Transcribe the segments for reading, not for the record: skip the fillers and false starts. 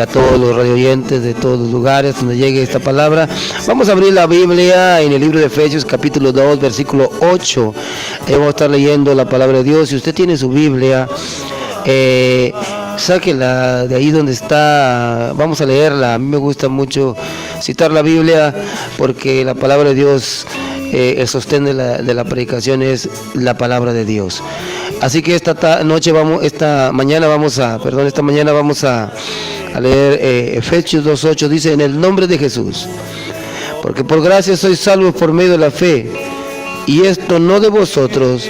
a todos los radioyentes de todos los lugares donde llegue esta palabra. Vamos a abrir la Biblia en el libro de Efesios capítulo 2 versículo 8. Vamos a estar leyendo la palabra de Dios. Si usted tiene su Biblia, sáquela de ahí donde está. Vamos a leerla. A mí me gusta mucho citar la Biblia porque la palabra de Dios, el sostén de la predicación es la palabra de Dios. Así que esta mañana vamos a leer Efesios 2:8. Dice: en el nombre de Jesús, porque por gracia sois salvos por medio de la fe, y esto no de vosotros,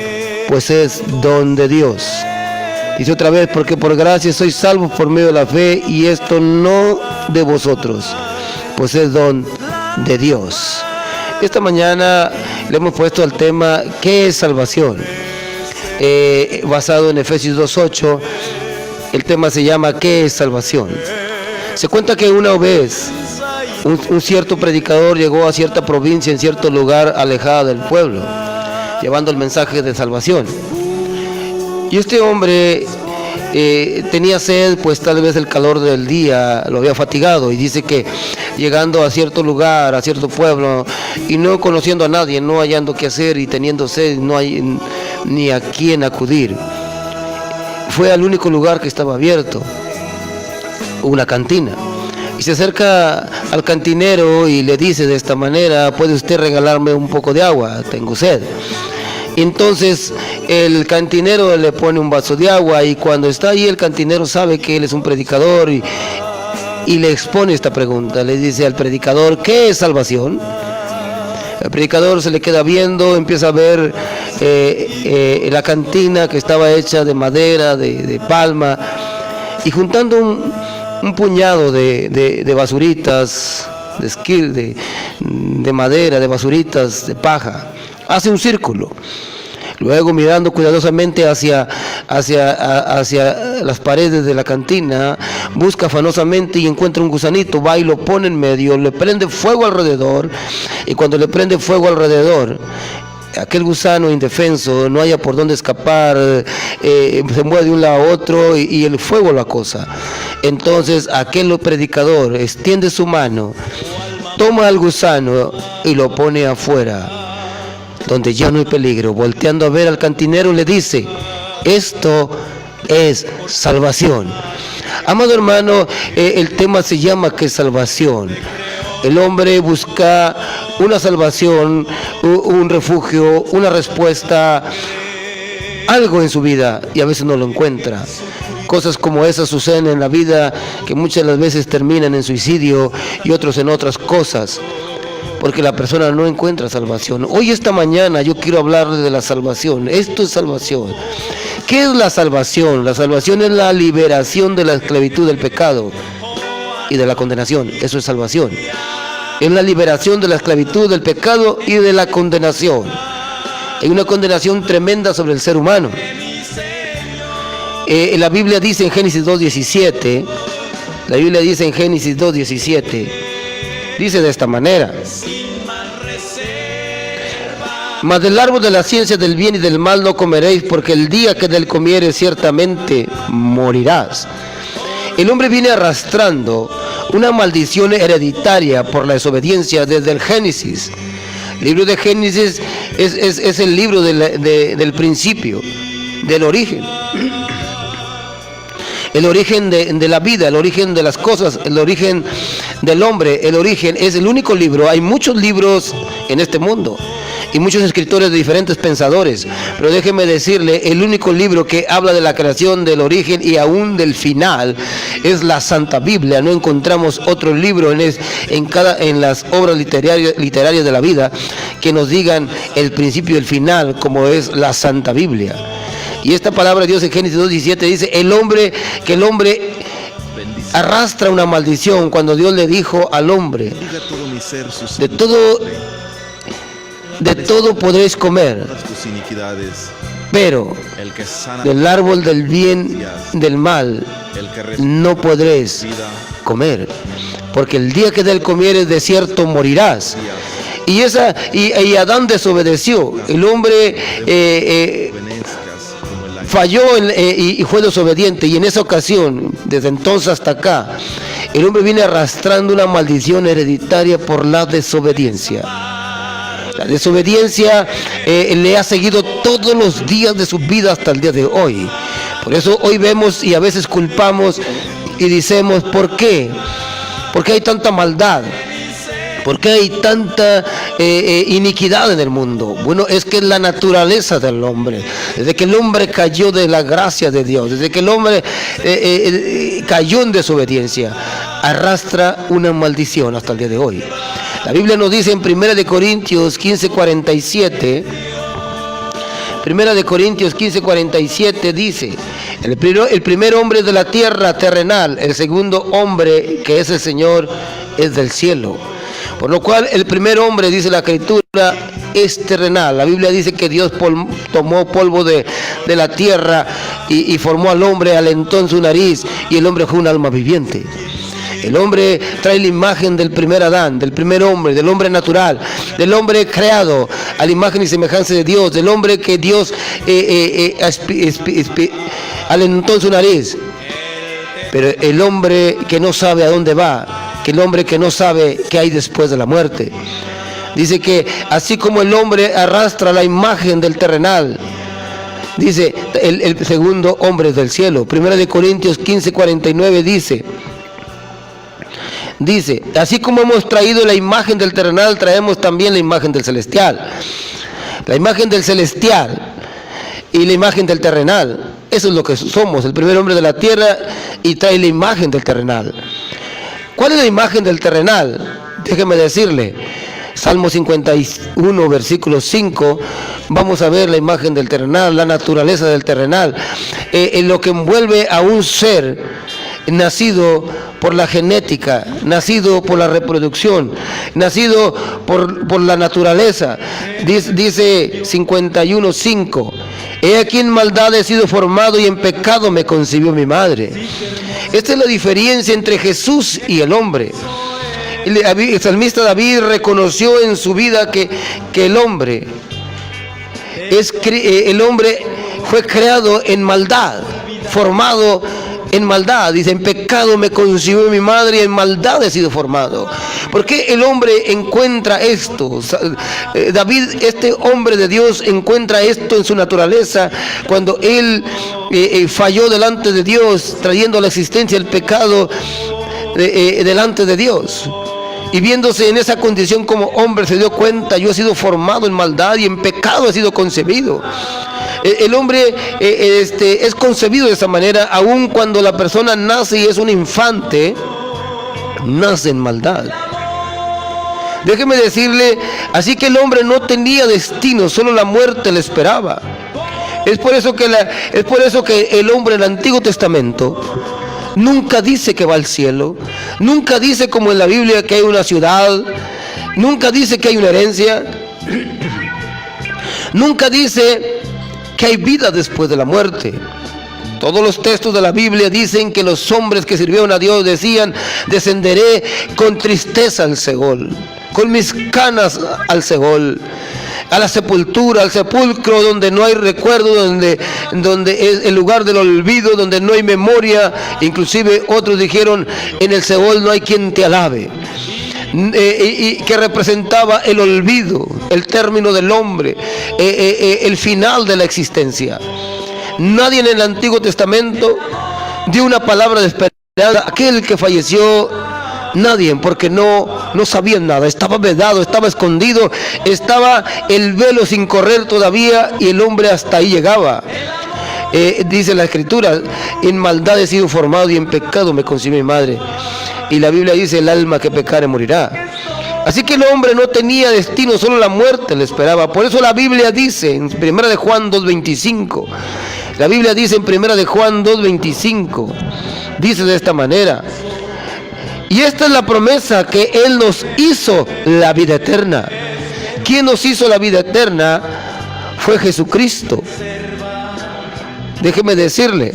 pues es don de Dios. Dice otra vez: porque por gracia sois salvos por medio de la fe, y esto no de vosotros, pues es don de Dios. Esta mañana le hemos puesto al tema ¿qué es salvación? Basado en Efesios 2:8, el tema se llama ¿qué es salvación? Se cuenta que una vez un cierto predicador llegó a cierta provincia en cierto lugar alejada del pueblo, llevando el mensaje de salvación. Y este hombre tenía sed, pues tal vez el calor del día lo había fatigado, y dice que llegando a cierto lugar, a cierto pueblo, y no conociendo a nadie, no hallando qué hacer y teniendo sed, no hay ni a quién acudir, fue al único lugar que estaba abierto, una cantina, y se acerca al cantinero y le dice de esta manera: ¿puede usted regalarme un poco de agua? Tengo sed. Entonces el cantinero le pone un vaso de agua, y cuando está ahí el cantinero sabe que él es un predicador y le expone esta pregunta. Le dice al predicador: ¿qué es salvación? El predicador se le queda viendo, empieza a ver la cantina que estaba hecha de madera, de palma, y juntando un puñado de basuritas, de madera, de basuritas, de paja, hace un círculo. Luego, mirando cuidadosamente hacia las paredes de la cantina, busca afanosamente y encuentra un gusanito, va y lo pone en medio, le prende fuego alrededor, y cuando le prende fuego alrededor, aquel gusano indefenso no haya por dónde escapar, se mueve de un lado a otro y el fuego lo acosa. Entonces aquel predicador extiende su mano, toma al gusano y lo pone afuera, donde ya no hay peligro. Volteando a ver al cantinero, le dice: esto es salvación. Amado hermano, el tema se llama ¿qué es salvación? El hombre busca una salvación, un refugio, una respuesta, algo en su vida, y a veces no lo encuentra. Cosas como esas suceden en la vida, que muchas de las veces terminan en suicidio y otros en otras cosas, porque la persona no encuentra salvación. Hoy, esta mañana, yo quiero hablarle de la salvación. Esto es salvación. ¿Qué es la salvación? La salvación es la liberación de la esclavitud del pecado y de la condenación. Eso es salvación. Es la liberación de la esclavitud del pecado y de la condenación. Hay una condenación tremenda sobre el ser humano. La Biblia dice en Génesis 2:17, dice de esta manera: mas del árbol de la ciencia del bien y del mal no comeréis, porque el día que del comieres ciertamente morirás. El hombre viene arrastrando una maldición hereditaria por la desobediencia desde el Génesis. El libro de Génesis es el libro del principio, del origen. El origen de la vida, el origen de las cosas, el origen del hombre, el origen es el único libro. Hay muchos libros en este mundo y muchos escritores de diferentes pensadores, pero déjeme decirle, el único libro que habla de la creación, del origen y aún del final es la Santa Biblia. No encontramos otro libro en las obras literarias de la vida que nos digan el principio y el final, como es la Santa Biblia. Y esta palabra de Dios en Génesis 2:17 dice: que el hombre arrastra una maldición, cuando Dios le dijo al hombre: de todo podréis comer, pero del árbol del bien del mal no podréis comer, porque el día que de él comieres de cierto morirás. Y Adán desobedeció. El hombre falló y fue desobediente, y en esa ocasión, desde entonces hasta acá, el hombre viene arrastrando una maldición hereditaria por la desobediencia. La desobediencia le ha seguido todos los días de su vida hasta el día de hoy. Por eso hoy vemos y a veces culpamos y decimos, ¿por qué? ¿Por qué hay tanta maldad? ¿Por qué hay tanta iniquidad en el mundo? Bueno, es que es la naturaleza del hombre. Desde que el hombre cayó de la gracia de Dios, desde que el hombre cayó en desobediencia, arrastra una maldición hasta el día de hoy. La Biblia nos dice en 1 Corintios 15:47, 1 Corintios 15:47 dice, el primer hombre de la tierra terrenal, el segundo hombre que es el Señor es del cielo. Por lo cual el primer hombre, dice la Escritura, es terrenal. La Biblia dice que Dios tomó polvo de la tierra y formó al hombre, alentó en su nariz, y el hombre fue un alma viviente. El hombre trae la imagen del primer Adán, del primer hombre, del hombre natural, del hombre creado a la imagen y semejanza de Dios, del hombre que Dios alentó en su nariz. Pero el hombre que no sabe a dónde va, que el hombre que no sabe qué hay después de la muerte. Dice que así como el hombre arrastra la imagen del terrenal, dice el segundo hombre del cielo. 1 Corintios 15:49 dice, así como hemos traído la imagen del terrenal, traemos también la imagen del celestial. La imagen del celestial y la imagen del terrenal, eso es lo que somos, el primer hombre de la tierra, y trae la imagen del terrenal. ¿Cuál es la imagen del terrenal? Déjeme decirle, Salmo 51, versículo 5, vamos a ver la imagen del terrenal, la naturaleza del terrenal, en lo que envuelve a un ser nacido por la genética, nacido por la reproducción, nacido por la naturaleza. Dice 51:5, he aquí en maldad he sido formado y en pecado me concibió mi madre. Esta es la diferencia entre Jesús y el hombre. El salmista David reconoció en su vida que el hombre fue creado en maldad, formado en maldad. Dice, en pecado me concibió mi madre y en maldad he sido formado. ¿Por qué el hombre encuentra esto? David, este hombre de Dios, encuentra esto en su naturaleza cuando él falló delante de Dios, trayendo a la existencia el pecado delante de Dios. Y viéndose en esa condición como hombre, se dio cuenta, yo he sido formado en maldad y en pecado he sido concebido. El hombre es concebido de esa manera, aun cuando la persona nace y es un infante, nace en maldad. Déjeme decirle, así que el hombre no tenía destino, solo la muerte le esperaba. Es por eso que el hombre en el Antiguo Testamento nunca dice que va al cielo, nunca dice como en la Biblia que hay una ciudad, nunca dice que hay una herencia, nunca dice que hay vida después de la muerte. Todos los textos de la Biblia dicen que los hombres que sirvieron a Dios decían, descenderé con tristeza al Seol, con mis canas al Seol, a la sepultura, al sepulcro donde no hay recuerdo, donde es el lugar del olvido, donde no hay memoria. Inclusive otros dijeron, en el Seol no hay quien te alabe. Y que representaba el olvido, el término del hombre, el final de la existencia. Nadie en el Antiguo Testamento dio una palabra de esperanza a aquel que falleció. Nadie, porque no sabían nada, estaba vedado, estaba escondido, estaba el velo sin correr todavía y el hombre hasta ahí llegaba. Dice la Escritura, en maldad he sido formado y en pecado me concibió mi madre. Y la Biblia dice, el alma que pecare morirá. Así que el hombre no tenía destino, solo la muerte le esperaba. Por eso la Biblia dice en 1 de Juan 2:25, la Biblia dice en 1 de Juan 2:25, dice de esta manera, y esta es la promesa, que Él nos hizo la vida eterna. ¿Quién nos hizo la vida eterna? Fue Jesucristo. Déjeme decirle,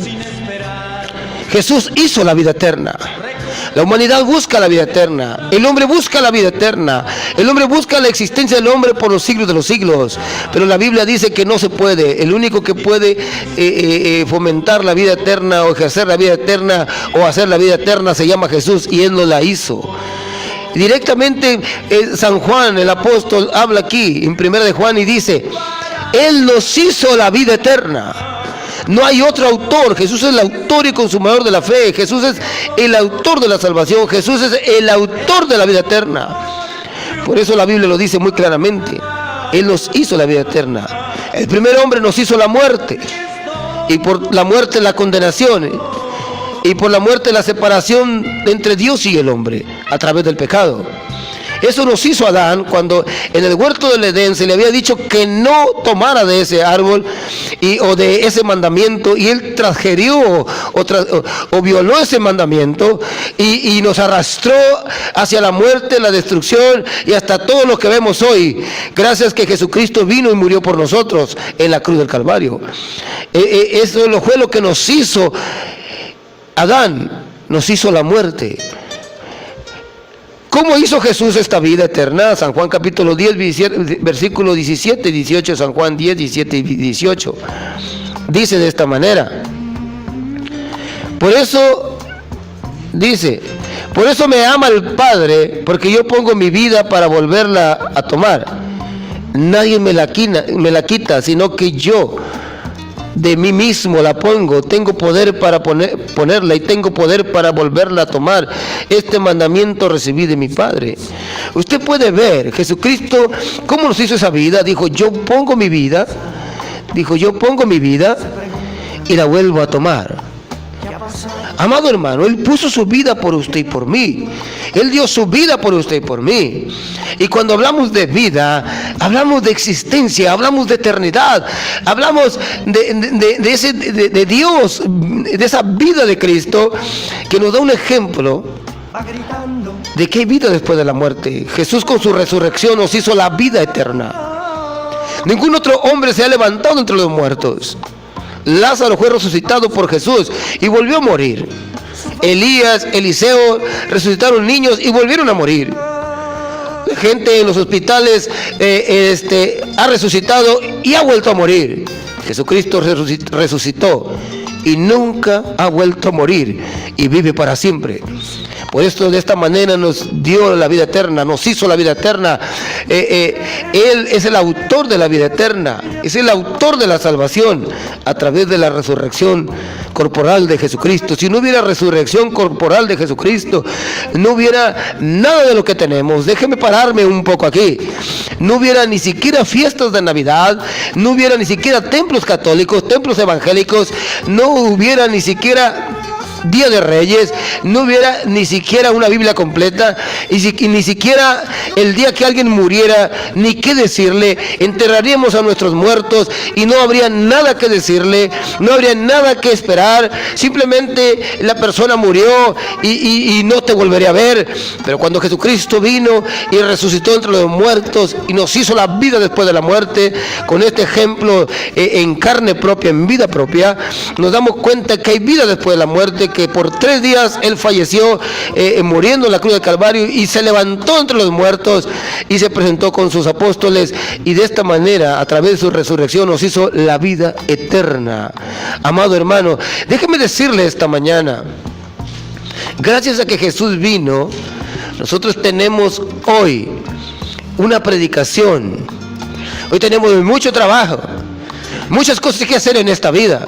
Jesús hizo la vida eterna. La humanidad busca la vida eterna. El hombre busca la vida eterna. El hombre busca la existencia del hombre por los siglos de los siglos. Pero la Biblia dice que no se puede. El único que puede fomentar la vida eterna o ejercer la vida eterna o hacer la vida eterna se llama Jesús, y Él no la hizo. Directamente San Juan, el apóstol, habla aquí en 1 de Juan y dice: Él nos hizo la vida eterna. No hay otro autor. Jesús es el autor y consumador de la fe. Jesús es el autor de la salvación. Jesús es el autor de la vida eterna. Por eso la Biblia lo dice muy claramente. Él nos hizo la vida eterna. El primer hombre nos hizo la muerte, y por la muerte la condenación, y por la muerte la separación entre Dios y el hombre a través del pecado. Eso nos hizo Adán cuando en el huerto del Edén se le había dicho que no tomara de ese árbol o de ese mandamiento, y él transgredió o violó ese mandamiento y nos arrastró hacia la muerte, la destrucción y hasta todo lo que vemos hoy, gracias que Jesucristo vino y murió por nosotros en la cruz del Calvario. Eso fue lo que nos hizo Adán, nos hizo la muerte. ¿Cómo hizo Jesús esta vida eterna? San Juan capítulo 10, versículo 17 y 18, San Juan 10, 17 y 18. Dice de esta manera. Por eso, dice, por eso me ama el Padre, porque yo pongo mi vida para volverla a tomar. Nadie me la quita, sino que yo de mí mismo la pongo. Tengo poder para ponerla y tengo poder para volverla a tomar. Este mandamiento recibí de mi Padre. Usted puede ver Jesucristo cómo nos hizo esa vida. Dijo: yo pongo mi vida. Dijo: yo pongo mi vida y la vuelvo a tomar. Amado hermano, Él puso su vida por usted y por mí. Él dio su vida por usted y por mí. Y cuando hablamos de vida, hablamos de existencia, hablamos de eternidad, hablamos de Dios, de esa vida de Cristo, que nos da un ejemplo de que hay vida después de la muerte. Jesús con su resurrección nos hizo la vida eterna. Ningún otro hombre se ha levantado entre los muertos. Lázaro fue resucitado por Jesús y volvió a morir. Elías, Eliseo resucitaron niños y volvieron a morir. La gente en los hospitales ha resucitado y ha vuelto a morir. Jesucristo resucitó y nunca ha vuelto a morir y vive para siempre. Por esto, de esta manera nos dio la vida eterna, nos hizo la vida eterna. Él es el autor de la vida eterna, es el autor de la salvación a través de la resurrección corporal de Jesucristo. Si no hubiera resurrección corporal de Jesucristo, no hubiera nada de lo que tenemos. Déjeme pararme un poco aquí. No hubiera ni siquiera fiestas de Navidad, no hubiera ni siquiera templos católicos, templos evangélicos, no hubiera ni siquiera Día de Reyes, no hubiera ni siquiera una Biblia completa, y ni siquiera el día que alguien muriera, ni qué decirle. Enterraríamos a nuestros muertos y no habría nada que decirle, no habría nada que esperar. Simplemente la persona murió y no te volvería a ver. Pero cuando Jesucristo vino y resucitó entre los muertos y nos hizo la vida después de la muerte, con este ejemplo en carne propia, en vida propia, nos damos cuenta que hay vida después de la muerte, que por 3 días Él falleció muriendo en la cruz del Calvario y se levantó entre los muertos y se presentó con sus apóstoles, y de esta manera, a través de su resurrección, nos hizo la vida eterna. Amado hermano, déjeme decirle esta mañana, gracias a que Jesús vino, nosotros tenemos hoy una predicación. Hoy tenemos mucho trabajo, muchas cosas que hacer en esta vida.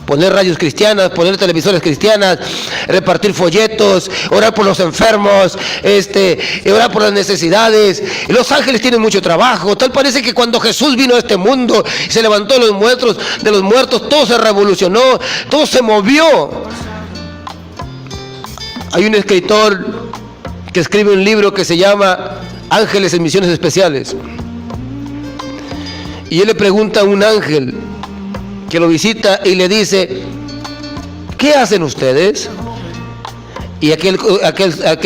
Poner radios cristianas, poner televisores cristianas, repartir folletos, orar por los enfermos, orar por las necesidades. Los ángeles tienen mucho trabajo. Tal parece que cuando Jesús vino a este mundo y se levantó de los muertos, todo se revolucionó, todo se movió. Hay un escritor que escribe un libro que se llama Ángeles en Misiones Especiales. Y él le pregunta a un ángel que lo visita y le dice: ¿qué hacen ustedes? Y aquel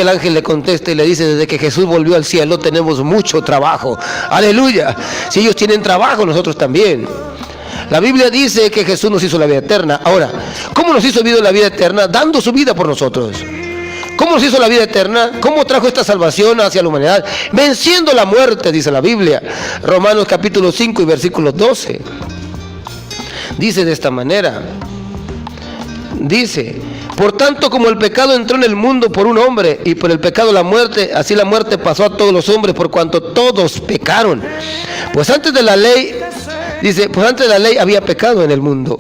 ángel le contesta y le dice: desde que Jesús volvió al cielo tenemos mucho trabajo. Aleluya. Si ellos tienen trabajo, nosotros también. La Biblia dice que Jesús nos hizo la vida eterna. Ahora, ¿cómo nos hizo la vida eterna? Dando su vida por nosotros. ¿Cómo nos hizo la vida eterna? ¿Cómo trajo esta salvación hacia la humanidad? Venciendo la muerte, dice la Biblia. Romanos capítulo 5 y versículo 12. Dice de esta manera. Dice: por tanto, como el pecado entró en el mundo por un hombre, y por el pecado la muerte, así la muerte pasó a todos los hombres, por cuanto todos pecaron. Pues antes de la ley, dice, pues antes de la ley había pecado en el mundo.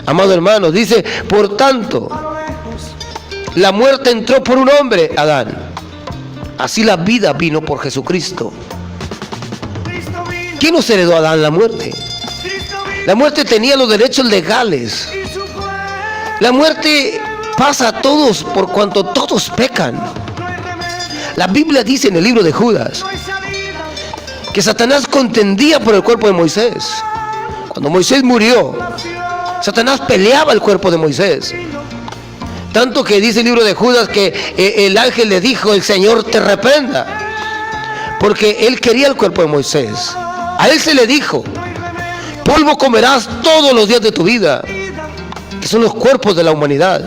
Amado hermano, dice, por tanto, la muerte entró por un hombre, Adán. Así la vida vino por Jesucristo. ¿Quién nos heredó a Adán? La muerte. La muerte tenía los derechos legales. La muerte pasa a todos por cuanto todos pecan. La Biblia dice en el libro de Judas que Satanás contendía por el cuerpo de Moisés. Cuando Moisés murió, Satanás peleaba el cuerpo de Moisés. Tanto que dice el libro de Judas que el ángel le dijo: el Señor te reprenda, porque él quería el cuerpo de Moisés. A él se le dijo: polvo comerás todos los días de tu vida, que son los cuerpos de la humanidad.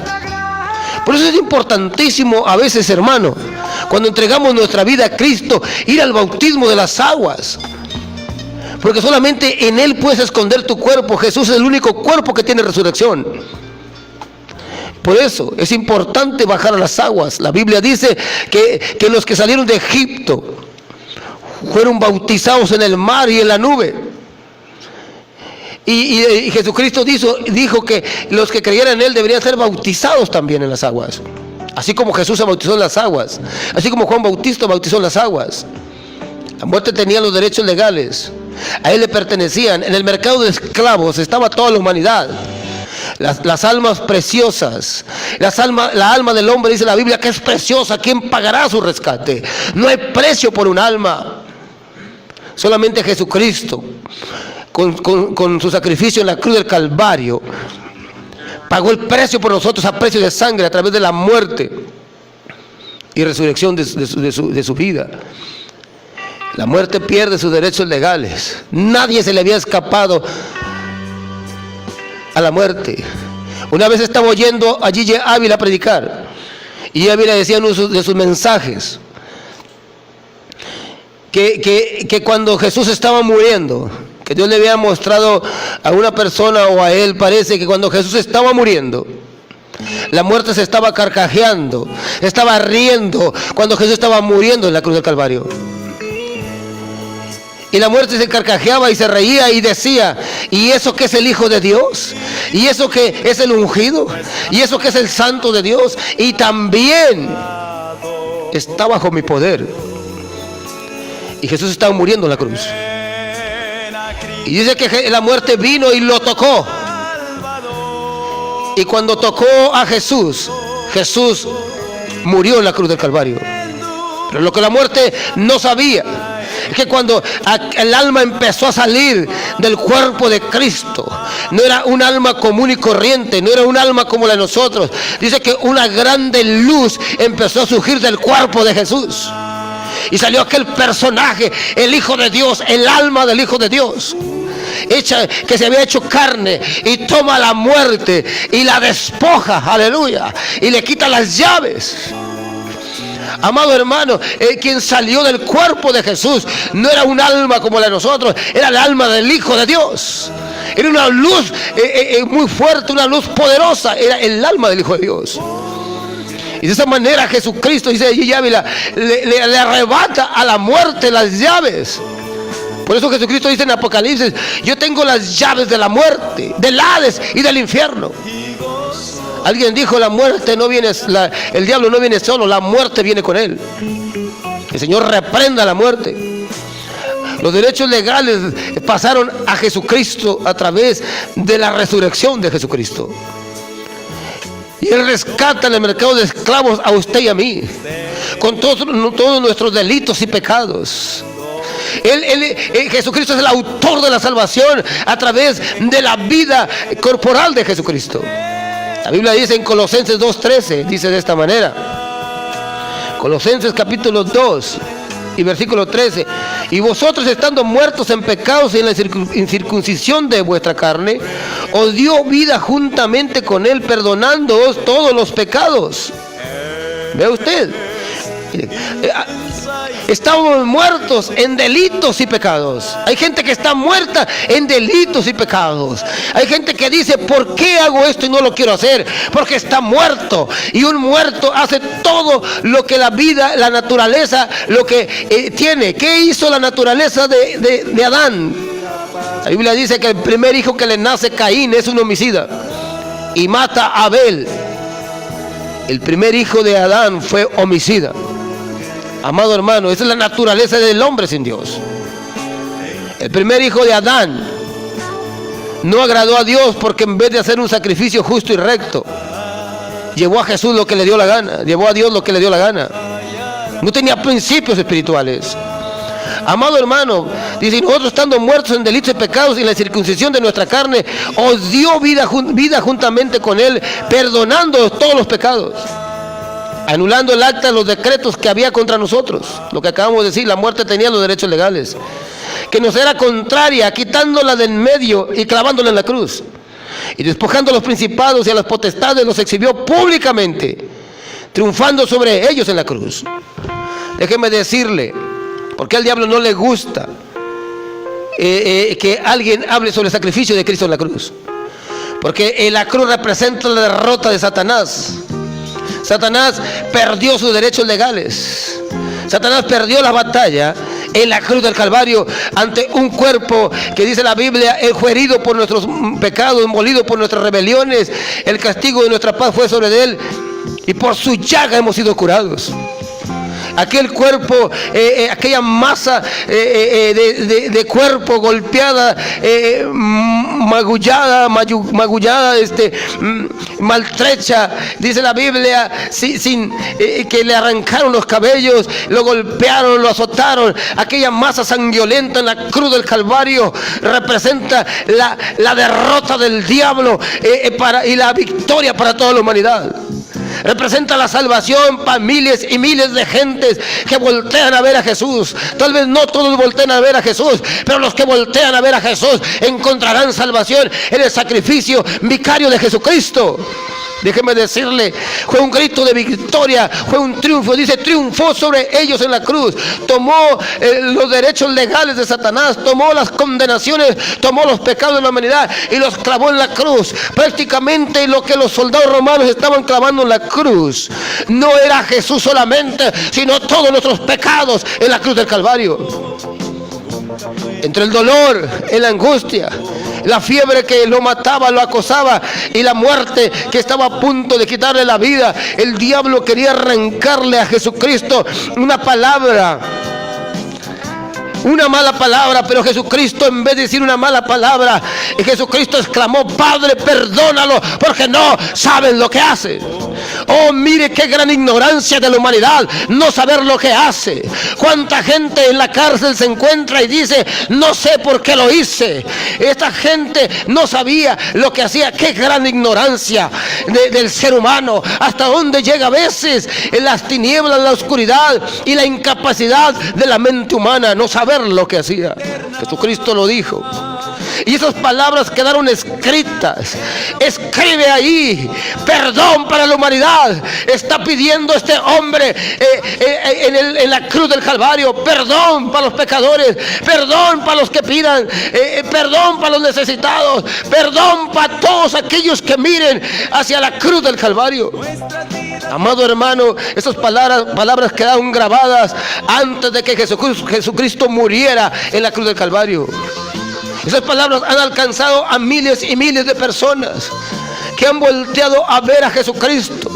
Por eso es importantísimo a veces, hermano, cuando entregamos nuestra vida a Cristo, ir al bautismo de las aguas, porque solamente en Él puedes esconder tu cuerpo. Jesús es el único cuerpo que tiene resurrección. Por eso es importante bajar a las aguas. La Biblia dice que los que salieron de Egipto fueron bautizados en el mar y en la nube. Y Jesucristo dijo que los que creyeran en Él deberían ser bautizados también en las aguas. Así como Jesús se bautizó en las aguas. Así como Juan Bautista bautizó en las aguas. La muerte tenía los derechos legales. A Él le pertenecían. En el mercado de esclavos estaba toda la humanidad. Las almas preciosas. La alma del hombre, dice la Biblia, que es preciosa. ¿Quién pagará su rescate? No hay precio por un alma. Solamente Jesucristo, con su sacrificio en la cruz del Calvario, pagó el precio por nosotros a precio de sangre, a través de la muerte y resurrección de su vida. La muerte pierde sus derechos legales. Nadie se le había escapado a la muerte. Una vez estaba oyendo a Gigi Ávila a predicar, y Ávila decía en uno de sus mensajes que cuando Jesús estaba muriendo, que Dios le había mostrado a una persona, o a él parece, que cuando Jesús estaba muriendo, la muerte se estaba carcajeando, estaba riendo cuando Jesús estaba muriendo en la cruz del Calvario. Y la muerte se carcajeaba y se reía y decía: ¿y eso que es el Hijo de Dios? ¿Y eso que es el ungido? ¿Y eso que es el Santo de Dios? Y también está bajo mi poder. Y Jesús estaba muriendo en la cruz. Y dice que la muerte vino y lo tocó. Y cuando tocó a Jesús, Jesús murió en la cruz del Calvario. Pero lo que la muerte no sabía es que cuando el alma empezó a salir del cuerpo de Cristo, no era un alma común y corriente, no era un alma como la de nosotros. Dice que una grande luz empezó a surgir del cuerpo de Jesús. Y salió aquel personaje, el Hijo de Dios, el alma del Hijo de Dios, que se había hecho carne, y toma la muerte y la despoja, aleluya, y le quita las llaves. Amado hermano, quien salió del cuerpo de Jesús no era un alma como la de nosotros, era el alma del Hijo de Dios. Era una luz muy fuerte, una luz poderosa, era el alma del Hijo de Dios. Y de esa manera Jesucristo, dice Gigi Ávila, le arrebata a la muerte las llaves. Por eso Jesucristo dice en Apocalipsis: yo tengo las llaves de la muerte, del Hades y del infierno. Alguien dijo: la muerte no viene, el diablo no viene solo, la muerte viene con él. El Señor reprenda la muerte. Los derechos legales pasaron a Jesucristo a través de la resurrección de Jesucristo. Y Él rescata en el mercado de esclavos a usted y a mí, con todos nuestros delitos y pecados. Jesucristo es el autor de la salvación a través de la vida corporal de Jesucristo. La Biblia dice en Colosenses 2:13, dice de esta manera. Colosenses capítulo 2 y versículo 13: y vosotros, estando muertos en pecados y en la incircuncisión de vuestra carne, os dio vida juntamente con Él, perdonándoos todos los pecados. ¿Ve usted? Estamos muertos en delitos y pecados. Hay gente que está muerta en delitos y pecados. Hay gente que dice, ¿por qué hago esto y no lo quiero hacer? Porque está muerto. Y un muerto hace todo lo que la vida, la naturaleza, lo que tiene. ¿Qué hizo la naturaleza de Adán? La Biblia dice que el primer hijo que le nace, Caín, es un homicida y mata a Abel. El primer hijo de Adán fue homicida. Amado hermano, esa es la naturaleza del hombre sin Dios. El primer hijo de Adán no agradó a Dios porque en vez de hacer un sacrificio justo y recto, llevó a Jesús lo que le dio la gana, llevó a Dios lo que le dio la gana. No tenía principios espirituales. Amado hermano, dice, nosotros estando muertos en delitos y pecados y en la circuncisión de nuestra carne, os dio vida juntamente con Él, perdonando todos los pecados, anulando el acta de los decretos que había contra nosotros. Lo que acabamos de decir, la muerte tenía los derechos legales, que nos era contraria, quitándola de en medio y clavándola en la cruz. Y despojando a los principados y a las potestades, los exhibió públicamente, triunfando sobre ellos en la cruz. Déjeme decirle, porque al diablo no le gusta que alguien hable sobre el sacrificio de Cristo en la cruz. Porque la cruz representa la derrota de Satanás. Satanás perdió sus derechos legales. Satanás perdió la batalla en la cruz del Calvario ante un cuerpo que dice la Biblia, él fue herido por nuestros pecados, molido por nuestras rebeliones. El castigo de nuestra paz fue sobre él y por su llaga hemos sido curados. Aquel cuerpo, aquella masa de cuerpo golpeada, magullada, maltrecha, dice la Biblia, sin que le arrancaron los cabellos, lo golpearon, lo azotaron. Aquella masa sanguinolenta en la cruz del Calvario representa la derrota del diablo y la victoria para toda la humanidad. Representa la salvación para miles y miles de gentes que voltean a ver a Jesús. Tal vez no todos volteen a ver a Jesús, pero los que voltean a ver a Jesús encontrarán salvación en el sacrificio vicario de Jesucristo. Déjeme decirle, fue un grito de victoria, fue un triunfo. Dice, triunfó sobre ellos en la cruz. Tomó los derechos legales de Satanás, tomó las condenaciones, tomó los pecados de la humanidad y los clavó en la cruz. Prácticamente lo que los soldados romanos estaban clavando en la cruz no era Jesús solamente, sino todos nuestros pecados en la cruz del Calvario. Entre el dolor, la angustia, la fiebre que lo mataba, lo acosaba, y la muerte que estaba a punto de quitarle la vida, el diablo quería arrancarle a Jesucristo una palabra, una mala palabra, pero Jesucristo, en vez de decir una mala palabra, Jesucristo exclamó, Padre, perdónalo, porque no saben lo que hacen. Oh, mire qué gran ignorancia de la humanidad, no saber lo que hace. Cuánta gente en la cárcel se encuentra y dice, no sé por qué lo hice. Esta gente no sabía lo que hacía. Qué gran ignorancia del ser humano, hasta dónde llega a veces en las tinieblas, la oscuridad y la incapacidad de la mente humana, no saber lo que hacía. Jesucristo lo dijo. Y esas palabras quedaron escritas. Escribe ahí, perdón para la humanidad. Está pidiendo este hombre en la cruz del Calvario, perdón para los pecadores, perdón para los que pidan, perdón para los necesitados, perdón para todos aquellos que miren hacia la cruz del Calvario. Amado hermano, esas palabras quedaron grabadas antes de que Jesucristo muriera en la cruz del Calvario. Esas palabras han alcanzado a miles y miles de personas que han volteado a ver a Jesucristo,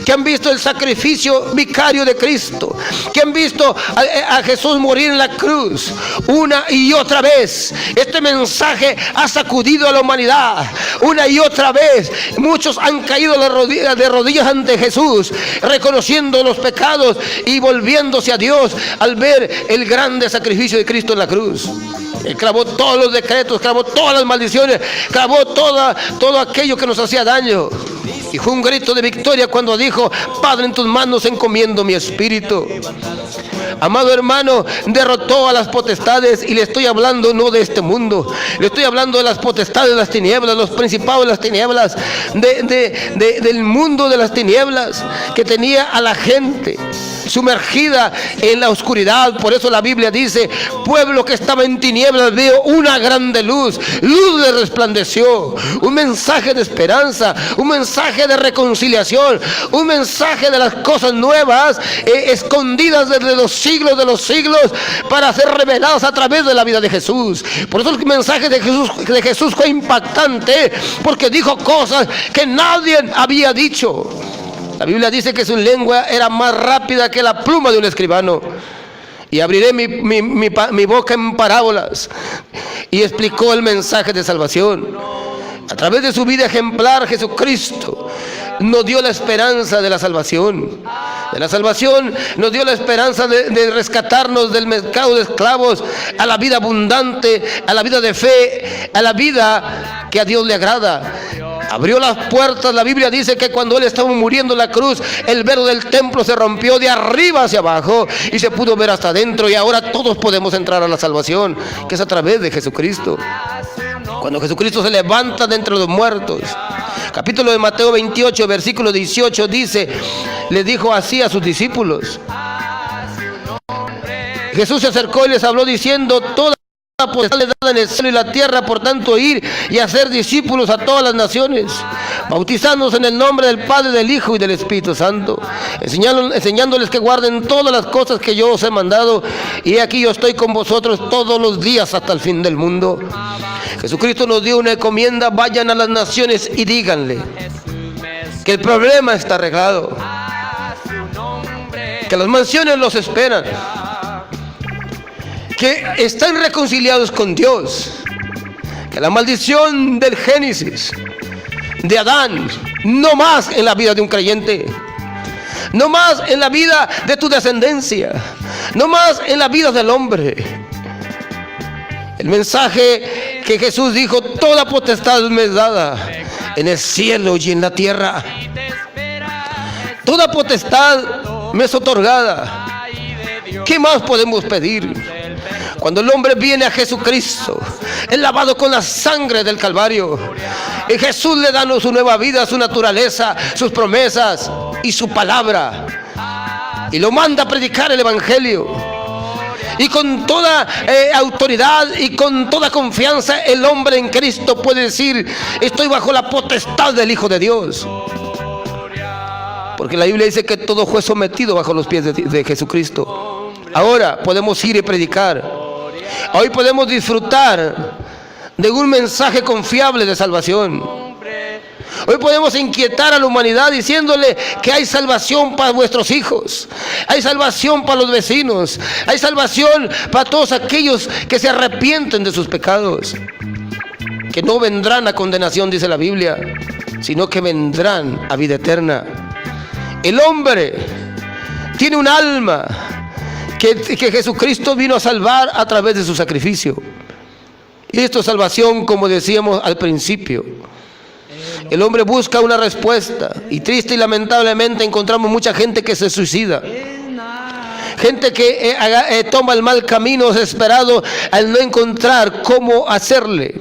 que han visto el sacrificio vicario de Cristo, que han visto a Jesús morir en la cruz una y otra vez. Este mensaje ha sacudido a la humanidad una y otra vez. Muchos han caído de rodillas ante Jesús, reconociendo los pecados y volviéndose a Dios al ver el grande sacrificio de Cristo en la cruz. Él clavó todos los decretos, clavó todas las maldiciones, clavó todo aquello que nos hacía daño. Y fue un grito de victoria cuando dijo: Padre, en tus manos encomiendo mi espíritu. Amado hermano, derrotó a las potestades, y le estoy hablando no de este mundo, le estoy hablando de las potestades de las tinieblas, los principados de las tinieblas, del mundo de las tinieblas, que tenía a la gente sumergida en la oscuridad. Por eso la Biblia dice: pueblo que estaba en tinieblas veo una grande luz, luz le resplandeció. Un mensaje de esperanza, un mensaje de reconciliación, un mensaje de las cosas nuevas, escondidas desde los siglos de los siglos, para ser reveladas a través de la vida de Jesús. Por eso el mensaje de Jesús fue impactante, porque dijo cosas que nadie había dicho. La Biblia dice que su lengua era más rápida que la pluma de un escribano. Y abriré mi boca en parábolas. Y explicó el mensaje de salvación. A través de su vida ejemplar, Jesucristo nos dio la esperanza de la salvación. De la salvación nos dio la esperanza de rescatarnos del mercado de esclavos a la vida abundante, a la vida de fe, a la vida que a Dios le agrada. Abrió las puertas. La Biblia dice que cuando Él estaba muriendo en la cruz, el velo del templo se rompió de arriba hacia abajo y se pudo ver hasta adentro, y ahora todos podemos entrar a la salvación, que es a través de Jesucristo. Cuando Jesucristo se levanta de entre los muertos, capítulo de Mateo 28, versículo 18 dice, le dijo así a sus discípulos. Jesús se acercó y les habló diciendo: toda la potestad le dada en el cielo y la tierra, por tanto ir y hacer discípulos a todas las naciones, bautizándonos en el nombre del Padre, del Hijo y del Espíritu Santo, enseñándoles que guarden todas las cosas que yo os he mandado, y aquí yo estoy con vosotros todos los días hasta el fin del mundo. Jesucristo nos dio una encomienda: vayan a las naciones y díganle que el problema está arreglado, que las mansiones los esperan, que están reconciliados con Dios, que la maldición del Génesis de Adán no más en la vida de un creyente, no más en la vida de tu descendencia, no más en la vida del hombre. El mensaje que Jesús dijo: toda potestad me es dada en el cielo y en la tierra, toda potestad me es otorgada. ¿Qué más podemos pedir? Cuando el hombre viene a Jesucristo, es lavado con la sangre del Calvario, y Jesús le da su nueva vida, su naturaleza, sus promesas y su palabra, y lo manda a predicar el Evangelio. Y con toda autoridad y con toda confianza, el hombre en Cristo puede decir: estoy bajo la potestad del Hijo de Dios. Porque la Biblia dice que todo fue sometido bajo los pies de Jesucristo. Ahora podemos ir y predicar. Hoy podemos disfrutar de un mensaje confiable de salvación. Hoy podemos inquietar a la humanidad diciéndole que hay salvación para vuestros hijos, hay salvación para los vecinos, hay salvación para todos aquellos que se arrepienten de sus pecados, que no vendrán a condenación, dice la Biblia, sino que vendrán a vida eterna. El hombre tiene un alma que Jesucristo vino a salvar a través de su sacrificio. Y esto es salvación, como decíamos al principio. El hombre busca una respuesta, y triste y lamentablemente encontramos mucha gente que se suicida, gente que toma el mal camino desesperado al no encontrar cómo hacerle,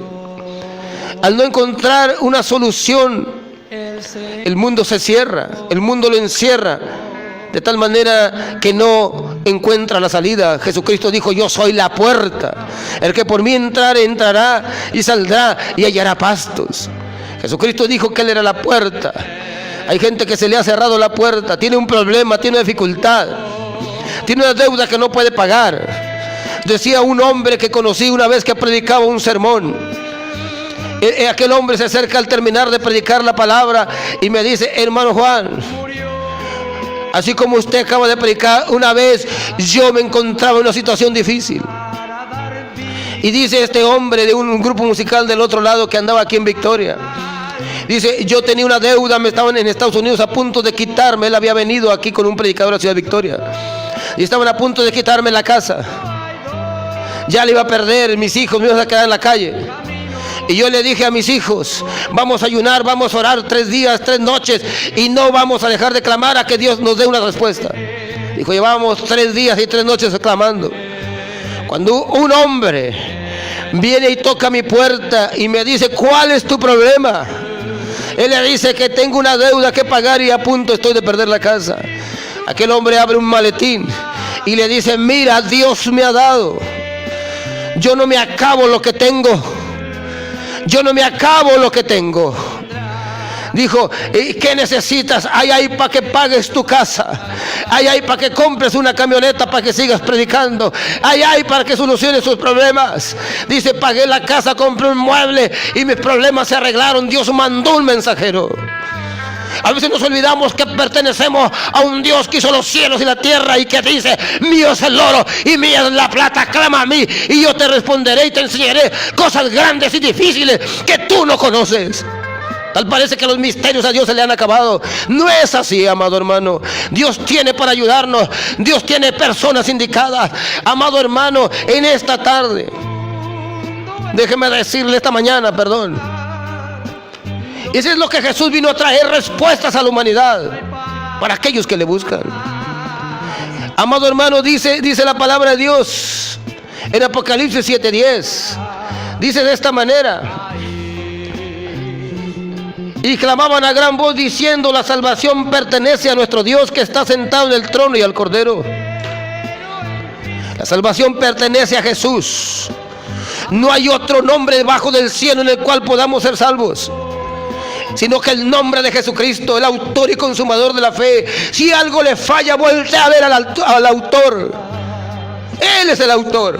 al no encontrar una solución. El mundo se cierra, el mundo lo encierra de tal manera que no encuentra la salida. Jesucristo dijo: yo soy la puerta, el que por mí entrará y saldrá y hallará pastos. Jesucristo dijo que Él era la puerta. Hay gente que se le ha cerrado la puerta, tiene un problema, tiene una dificultad, tiene una deuda que no puede pagar. Decía un hombre que conocí una vez que predicaba un sermón. Aquel hombre se acerca al terminar de predicar la palabra y me dice: hermano Juan, así como usted acaba de predicar, una vez yo me encontraba en una situación difícil. Y dice este hombre de un grupo musical del otro lado que andaba aquí en Victoria, dice: yo tenía una deuda, me estaban en Estados Unidos a punto de quitarme. Él había venido aquí con un predicador a Ciudad Victoria y estaban a punto de quitarme la casa. Ya le iba a perder, mis hijos me iban a quedar en la calle. Y yo le dije a mis hijos, vamos a ayunar, vamos a orar 3 días, 3 noches, y no vamos a dejar de clamar a que Dios nos dé una respuesta. Dijo, llevamos 3 días y 3 noches clamando. Cuando un hombre viene y toca mi puerta y me dice, ¿cuál es tu problema? Él le dice que tengo una deuda que pagar y a punto estoy de perder la casa. Aquel hombre abre un maletín y le dice, mira, Dios me ha dado. Yo no me acabo lo que tengo. Yo no me acabo lo que tengo. Dijo, ¿qué necesitas? Hay para que pagues tu casa. Hay para que compres una camioneta para que sigas predicando. Hay para que soluciones sus problemas. Dice, pagué la casa, compré un mueble y mis problemas se arreglaron. Dios mandó un mensajero. A veces nos olvidamos que pertenecemos a un Dios que hizo los cielos y la tierra y que dice, mío es el oro y mía es la plata, clama a mí y yo te responderé y te enseñaré cosas grandes y difíciles que tú no conoces. Tal parece que los misterios a Dios se le han acabado. No es así, amado hermano. Dios tiene para ayudarnos. Dios tiene personas indicadas. Amado hermano, en esta tarde, déjeme decirle esta mañana, perdón. Eso es lo que Jesús vino a traer, respuestas a la humanidad, para aquellos que le buscan. Amado hermano, dice la palabra de Dios en Apocalipsis 7:10. Dice de esta manera: y clamaban a gran voz diciendo, la salvación pertenece a nuestro Dios que está sentado en el trono y al Cordero. La salvación pertenece a Jesús. No hay otro nombre debajo del cielo en el cual podamos ser salvos, sino que el nombre de Jesucristo, el autor y consumador de la fe. Si algo le falla, voltea a ver al autor. Él es el autor.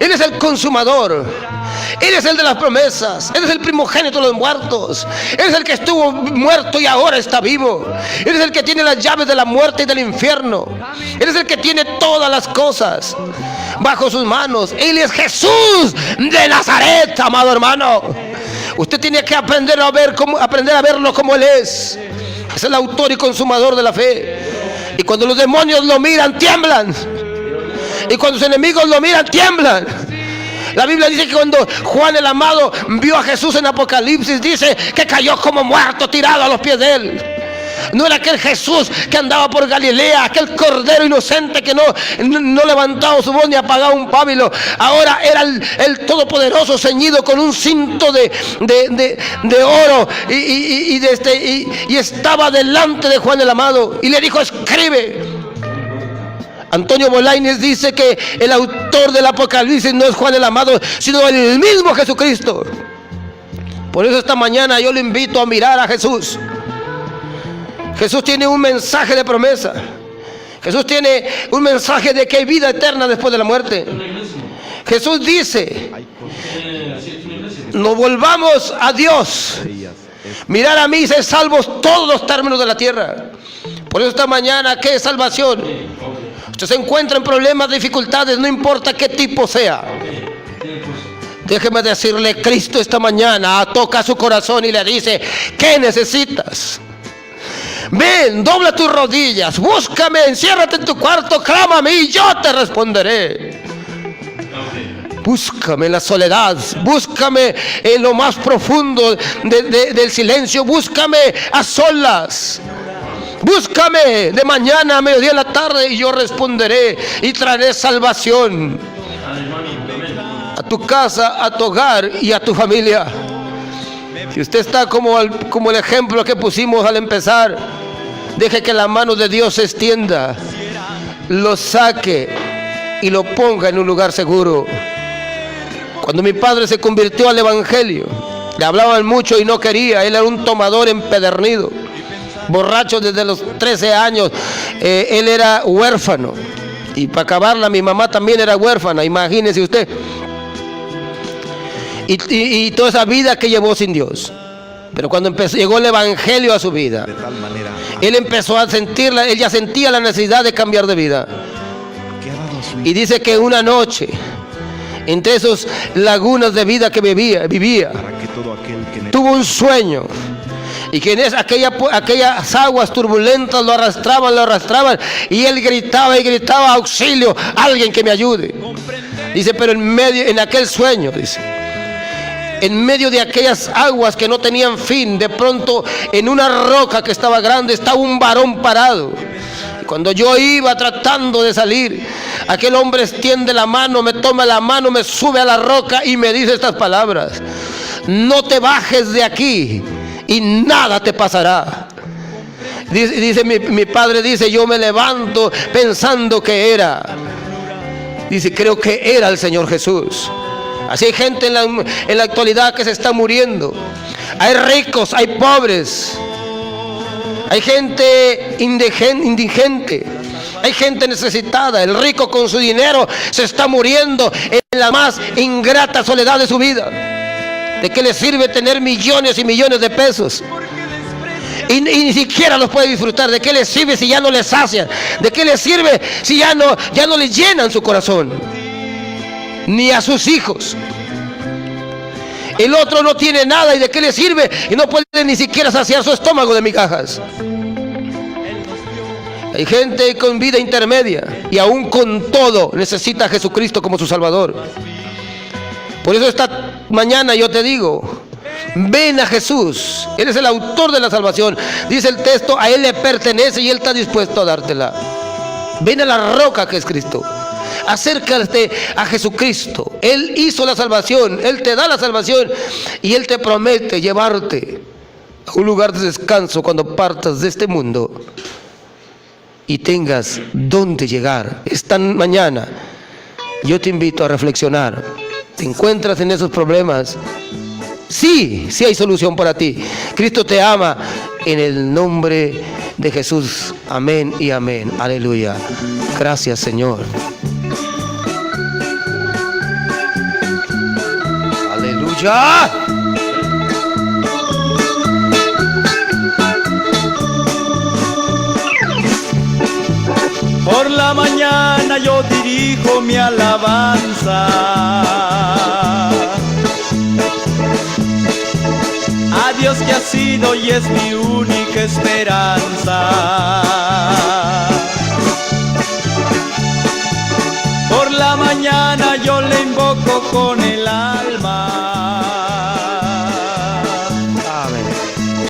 Él es el consumador. Él es el de las promesas. Él es el primogénito de los muertos. Él es el que estuvo muerto y ahora está vivo. Él es el que tiene las llaves de la muerte y del infierno. Él es el que tiene todas las cosas bajo sus manos. Él es Jesús de Nazaret, amado hermano. Usted tiene que aprender a verlo como Él es. Es el autor y consumador de la fe. Y cuando los demonios lo miran, tiemblan. Y cuando sus enemigos lo miran, tiemblan. La Biblia dice que cuando Juan el Amado vio a Jesús en Apocalipsis, dice que cayó como muerto, tirado a los pies de Él. No era aquel Jesús que andaba por Galilea, aquel cordero inocente que no levantaba su voz ni apagaba un pábilo. Ahora era el todopoderoso, ceñido con un cinto de oro y estaba delante de Juan el Amado y le dijo, escribe. Antonio Bolaños dice que el autor del Apocalipsis no es Juan el Amado, sino el mismo Jesucristo. Por eso esta mañana yo le invito a mirar a Jesús. Jesús tiene un mensaje de promesa. Jesús tiene un mensaje de que hay vida eterna después de la muerte. Jesús dice, nos volvamos a Dios. Mirar a mí y ser salvos todos los términos de la tierra. Por eso esta mañana, ¿qué es salvación? Usted se encuentra en problemas, dificultades, no importa qué tipo sea. Déjeme decirle, Cristo esta mañana toca su corazón y le dice, ¿qué necesitas? Ven, dobla tus rodillas, búscame, enciérrate en tu cuarto, clama a mí y yo te responderé. Búscame en la soledad, búscame en lo más profundo del silencio, búscame a solas. Búscame de mañana a mediodía en la tarde y yo responderé y traeré salvación a tu casa, a tu hogar y a tu familia. Si usted está como el ejemplo que pusimos al empezar, deje que la mano de Dios se extienda, lo saque y lo ponga en un lugar seguro. Cuando mi padre se convirtió al evangelio, le hablaban mucho y no quería. Él era un tomador empedernido, borracho desde los 13 años. Él era huérfano. Y para acabarla, mi mamá también era huérfana, imagínese usted. Y toda esa vida que llevó sin Dios. Pero cuando llegó el evangelio a su vida, de tal manera, él empezó a sentirla, él ya sentía la necesidad de cambiar de vida. Y dice que una noche, entre esas lagunas de vida que vivía, tuvo un sueño. Y que en aquellas aguas turbulentas lo arrastraban, y él gritaba y gritaba, auxilio, alguien que me ayude. Dice, pero en aquel sueño, dice, En medio de aquellas aguas que no tenían fin, de pronto en una roca que estaba grande estaba un varón parado. Cuando yo iba tratando de salir, aquel hombre extiende la mano, me toma la mano, me sube a la roca y me dice estas palabras: no te bajes de aquí y nada te pasará. Dice mi padre, dice, yo me levanto pensando que era. Dice, creo que era el Señor Jesús. Así hay gente en la actualidad que se está muriendo. Hay ricos, hay pobres. Hay gente indigente, hay gente necesitada. El rico con su dinero se está muriendo en la más ingrata soledad de su vida. ¿De qué le sirve tener millones y millones de pesos? Y ni siquiera los puede disfrutar. ¿De qué le sirve si ya no le sacian? ¿De qué le sirve si ya no le llenan su corazón? Ni a sus hijos. El otro no tiene nada, ¿y de qué le sirve? Y no puede ni siquiera saciar su estómago de migajas. Hay gente con vida intermedia y aún con todo necesita a Jesucristo como su Salvador. Por eso esta mañana yo te digo, ven a Jesús. Él es el autor de la salvación. Dice el texto, a Él le pertenece y Él está dispuesto a dártela. Ven a la roca que es Cristo. Acércate a Jesucristo. Él hizo la salvación, Él te da la salvación y Él te promete llevarte a un lugar de descanso cuando partas de este mundo y tengas dónde llegar. Esta mañana yo te invito a reflexionar. ¿Te encuentras en esos problemas? Sí hay solución para ti. Cristo te ama. En el nombre de Jesús. Amén y amén. Aleluya. Gracias, Señor. ¡Aleluya! Por la mañana yo dirijo mi alabanza a Dios que ha sido y es mi única esperanza. Por la mañana yo le invoco con el alma.